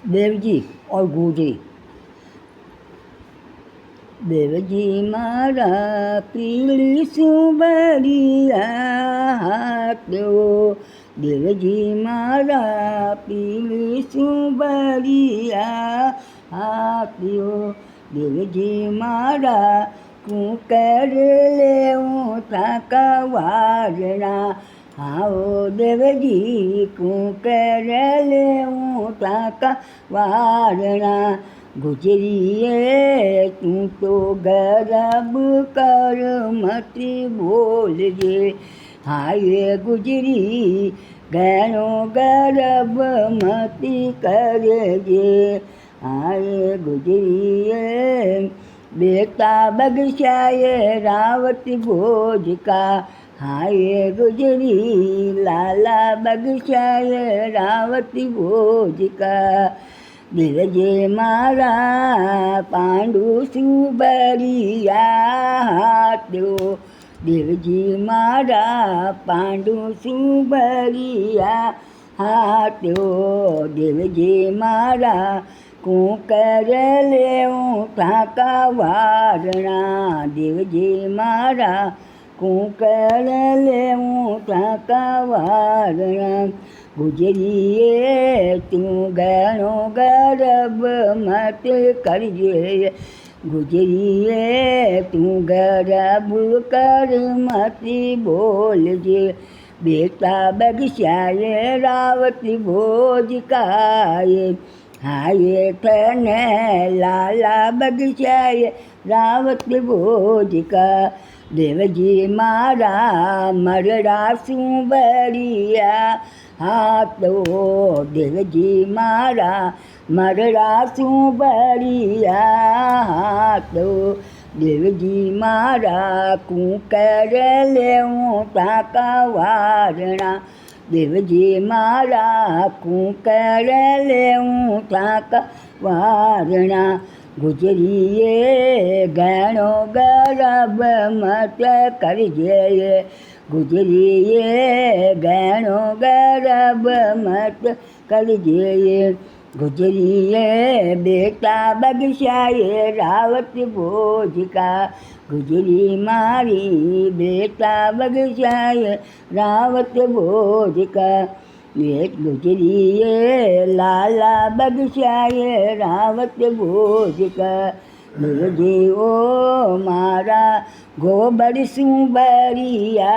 देवजी और गोजरी। देवजी मारा पीली सुबरिया हाथो, देवजी मारा पीली सुबरिया हाथो, देवजी मारा कुकर लेऊं थाका वाजना, आओ देवजी कुकर लेऊं थाका वाजना। गुजरिए तू तो गरब कर मती बोलजे, हाय गुजरी घणो गरब मती करजे, हाय गुजरिए बेटा बगशाए रावत भोज का, हाय गुजरी लाला बगशाए रावत भोज का। देवजे मारा पांडु सुबरिया हाथो, देवजी मारा पांडु सुबरिया हाथो, देवजी मारा कुकर लेऊं थाका वारणा, देवजी मारा कुकर लेऊं थाका वारणा। गुजरिए तू घणो गरब मत करजे, गुजरिए तू गरब कर मत बोलजे, बेटा बगशाए रावत भोज काए, हाय थन लाला बगशाए रावत भोज का। देवजी मारा मरड़ा सुबरिया हाथो, देवजी मारा मरड़ा सुबरिया हाथो, देवजी मारा कुकर लेऊं थाका वारणा, देवजी मारा कुकर लेऊं थाका वारणा। गुजरिए घणो गरब मत करजे, गुजरिए घणो गरब मत करजे, गुजरिए बेटा बगशाए रावत भोज का, गुजरी मारी बेटा बगशाए रावत भोज का। ये गुजरिए लाला बगशाए रावत भोज का। गुरुजी ओ मारा गोबर सुबरिया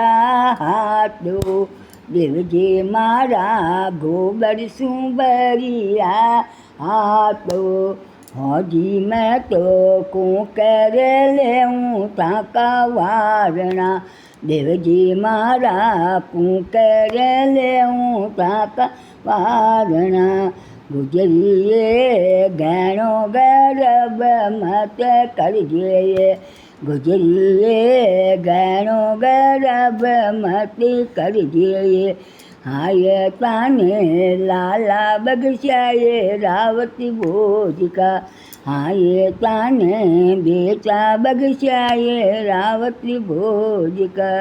हाथो, देवजी मारा गोबर सुबरिया हाथो, हौजी मैं तो कुकर लेऊं थाका वारणा, देवजी मारा कुकर लेऊं थाका वारणा। गुजरिए घणो गरब मत करजे, गुजरिए घणो गरब मत करजे, हाय ताने लाला बगशाए रावत भोज का, हाय ताने बेटा बगशाए रावत भोज का।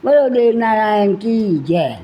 बोलो देव नारायण की जय।